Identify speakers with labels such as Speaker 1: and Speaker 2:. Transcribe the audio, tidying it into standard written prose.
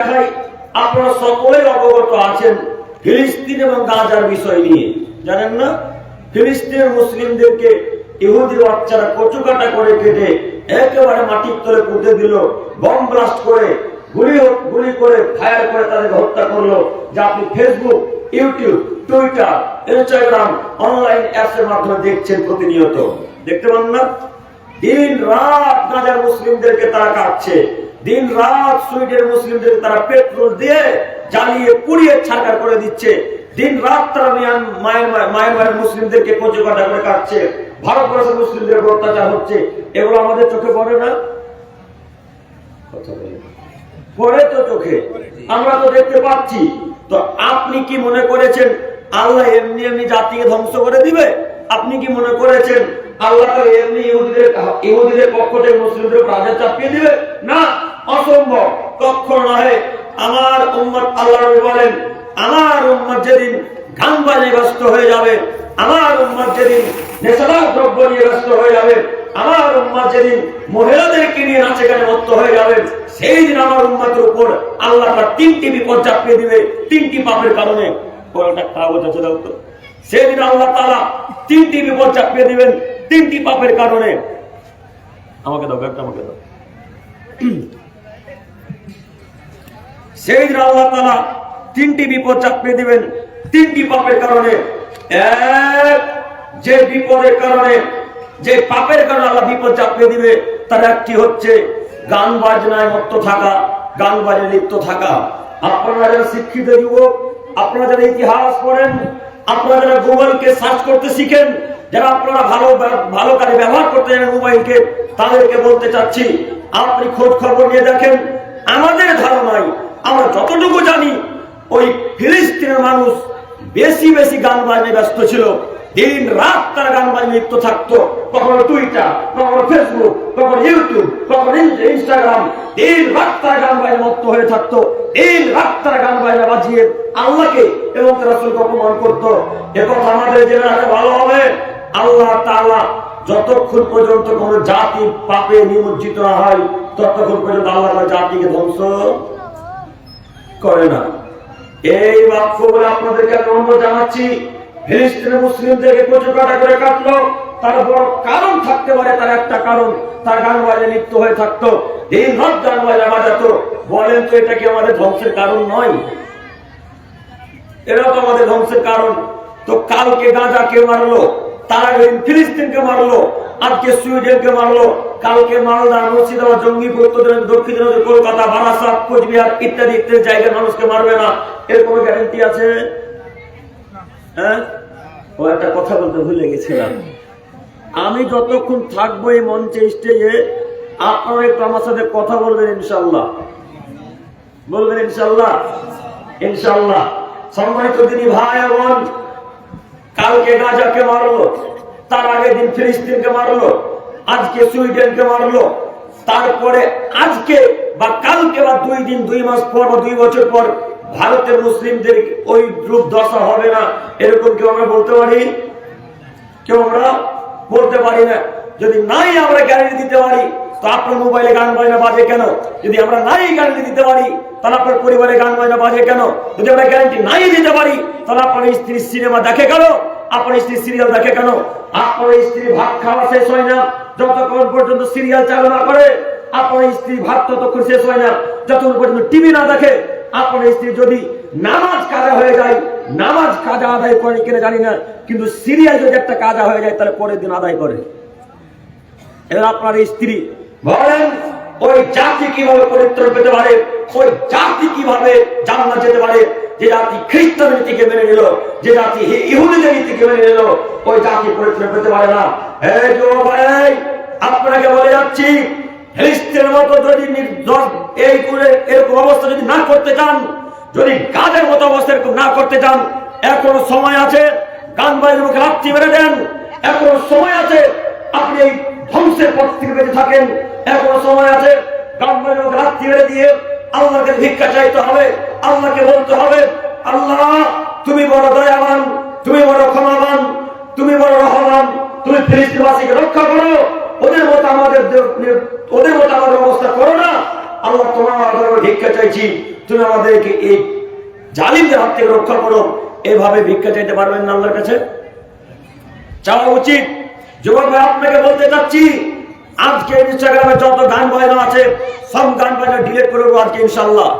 Speaker 1: আপনারা সকলেই অবগত আছেন ফিলিস্তিন এবং গাজার বিষয় নিয়ে। জানেন না, ফিলিস্তিনের মুসলিমদেরকে ইহুদি বাচ্চারা কচুকাটা করে কেটে একেবারে মাটির তলে পুঁতে দিল, বম ব্লাস্ট করে গুলি করে ফায়ার করে তাদেরকে হত্যা করলো। যা আপনি Facebook, YouTube, Twitter, Instagram, online অ্যাপসের মাধ্যমে দেখছেন প্রতিনিয়ত। দেখতে পান না? দিন রাত গাজার মুসলিমদেরকে তারা কাটছে, দিন রাত সুইডেনের মুসলিমদের তারা পেট্রোল দিয়ে জ্বালিয়ে পুড়িয়ে ছাড়কার করে দিচ্ছে, দিন রাত তারা মায়ানমারের মুসলিমদেরকে কচুকাটা করে কাটছে, ভারতবর্ষের মুসলিমদের অত্যাচার হচ্ছে। এগুলো আমাদের চোখে পড়ে না? পড়ে তো চোখে, আমরা তো দেখতে পাচ্ছি। তো আপনি কি মনে করেছেন আল্লাহ এমনি এমনি জাতিকে ধ্বংস করে দিবে? আপনি কি মনে করেছেন আল্লাহ এমনি ইহুদিদের পক্ষ থেকে মুসলিমদের রাজা চাপিয়ে দিবে? না, অসম্ভব, কখনো নয়। আমার উম্মত, আল্লাহ বলেন, আমার উম্মত যেদিন গান বাজিয়ে ব্যস্ত হয়ে যাবে, আমার উম্মত যেদিন নেশাদার দ্রব্য নিয়ে ব্যস্ত হয়ে যাবে, আমার উম্মত যেদিন মহিলাদেরকে নিয়ে নাচে গানে মত্ত হয়ে যাবে, সেই দিন আমার উম্মতের উপর আল্লাহ তিনটি বিপদ চাপিয়ে দিবে, তিনটি পাপের কারণে। ওটা কাগজ আছে, দাও তো। সেদিন আল্লাহ তাআলা তিনটি বিপদ চাপিয়ে দিবেন, তিনটি পাপের কারণে। আমাকে দাও, একটা আমাকে দাও। সেদিন আল্লাহ তাআলা তিনটি বিপদ চাপিয়ে দিবেন, তিনটি পাপের কারণে। এক, যে বিপদের কারণে, যে পাপের কারণে আল্লাহ বিপদ চাপিয়ে দিবে, তার একটি হচ্ছে গান বাজনায় মত্ত থাকা, গান বাজনায় লিপ্ত থাকা। আপনারা যারা শিক্ষিত যুবক, আপনারা যারা ইতিহাস পড়েন, আপনারা যারা গুগলকে সার্চ করতে শিখেন, যারা আপনারা ভালো কাজে ব্যবহার করতে জানেন মোবাইলকে, তাদেরকে বলতে চাচ্ছি, আপনি খোঁজ খবর নিয়ে দেখেন। আমাদের ধারণায়, আমরা যতটুকু জানি, ওই ফিলিস্তিনের মানুষ বেশি বেশি গান বাজনায় ব্যস্ত ছিল। দিন রাত তারা গান বাজনায় লিপ্ত থাকতো, কখনো টুইটার, কখনো ফেসবুক, কখনো ইউটিউব, কখনো ইনস্টাগ্রাম। দিন রাত তারা গান বাজনায় মত্ত হয়ে থাকতো, দিন রাত তারা গান বাজনা বাজিয়ে আল্লাহকে এবং তার রাসূলকে অপমান করতো। একথা আমাদের জেনে রাখা ভালো হবে। আল্লাহ তাআলা যতক্ষণ পর্যন্ত কোন জাতি পাপে নিমজ্জিত না হয়, ততক্ষণ পর্যন্ত আল্লাহ জাতিকে ধ্বংস করে না। এই বাক্য বলে আপনাদেরকে অনুরোধ জানাচ্ছি, ফিলিস্তিনের মুসলিমদেরকে কচুকাটা করে কাটলো, তার বড় কারণ থাকতে পারে। তার একটা কারণ, তার গান বাজনায় লিপ্ত হয়ে থাকতো, দিন রাত গান বাজনা বাজাতো। বলেন তো, এটা কি আমাদের ধ্বংসের কারণ নয়? এরা তো আমাদের ধ্বংসের কারণ। তো কালকে গাজাকে মারলো, তার আগে ফিলিস্তিনকে মারলো, আজকে সুইডেনকে মারলো, কালকে মালদা, মুর্শিদাবাদ, জঙ্গিপুর, দক্ষিণ দিনাজপুর, কলকাতা, বারাসাত, কোচবিহার ইত্যাদি ইত্যাদি জায়গায় মানুষকে মারবে না, এর কোনো গ্যারান্টি আছে? হ্যাঁ, ও একটা কথা বলতে ভুলে গেছিলাম। আমি যতক্ষণ থাকবো এই মঞ্চে, স্টেজে, আপনারা একটু আমার সাথে কথা বলবেন ইনশাল্লাহ। বলবেন ইনশাল্লাহ? ইনশাল্লাহ। সম্মানিত দিনী ভাই বোন, কালকে গাজাকে মারলো, তার আগের দিন ফিলিস্তিনকে মারলো, আজকে সুইডেনকে মারলো, তারপরে আজকে বা কালকে বা 2 দিন, 2 মাস পর বা 2 বছর পর ভারতের মুসলিমদের ওই রূপ দশা হবে না, এরকম কেউ আমরা বলতে পারি? কেউ আমরা বলতে পারি না। যদি নাই আমরা গ্যারান্টি দিতে পারি, তো আপনার মোবাইলে গান বাজনা বাজে কেন? যদি আমরা নাই গ্যারান্টি দিতে পারি, তাহলে আপনার পরিবারে গান বাজনা বাজে কেন? যদি আমরা গ্যারান্টি নাই দিতে পারি, তাহলে আপনার স্ত্রী সিনেমা দেখে কেন? আপনার স্ত্রী সিরিয়াল দেখে কেন? আপনার স্ত্রী ভাত খাওয়া শেষ হয় না যতক্ষণ পর্যন্ত সিরিয়াল চালু না করে। আপনার স্ত্রী ভাত ততক্ষণ শেষ হয় না যতক্ষণ পর্যন্ত টিভি না দেখে। আপনার স্ত্রী যদি নামাজ কাজা হয়ে যায়, নামাজ কাজা আদায় করে কিনা জানি না, কিন্তু সিরিয়াল যদি একটা কাজা হয়ে যায়, তাহলে পরের দিন আদায় করে। এবার আপনার স্ত্রী বলেন, ওই জাতি কিভাবে পরিত্রাণ পেতে পারে? ওই জাতি কিভাবে জান্নাত যেতে পারে? যে জাতি খ্রিস্টান নীতিকে মেনে নিল, যে জাতি ইহুদিদের নীতিকে মেনে নিল, ওই জাতি পরিত্রাণ পেতে পারে না। এই যুবক ভাই, আপনাকে বলে যাচ্ছি, ফিলিস্তিনের মতো যদি এরকম অবস্থা যদি না করতে চান, যদি গাজার মতো অবস্থা এরকম না করতে চান, এখনো সময় আছে। গান বাজনার মুখে লাথি মেরে দেন, এখনো সময় আছে। আপনি এই ধ্বংসের পথ থেকে বেঁচে থাকেন, এখনো সময় আছে। গান বাজনার মুখে লাথি মেরে দিয়ে আল্লাহকে ভিক্ষা চাইতে হবে, আল্লাহকে বলতে হবে, আল্লাহ তুমি বড় দয়াবান, তুমি বড় ক্ষমাবান, তুমি বড় রহমান, তুমি ফিলিস্তিনবাসীকে রক্ষা করো, ওদের মতো আমাদের অবস্থা করো না। আল্লাহ তোমার ভিক্ষা চাইছি, তুমি আমাদেরকে এই জালিমদের হাত থেকে রক্ষা করো। এভাবে ভিক্ষা চাইতে পারবেন না আল্লাহর কাছে? চাওয়া উচিত। যুবক ভাই, আপনাকে বলতে চাচ্ছি, আজকে ইনস্টাগ্রামে যত গান বাজনা আছে সব গান বাজনা ডিলিট করে দেবো আজকে ইনশাল্লাহ।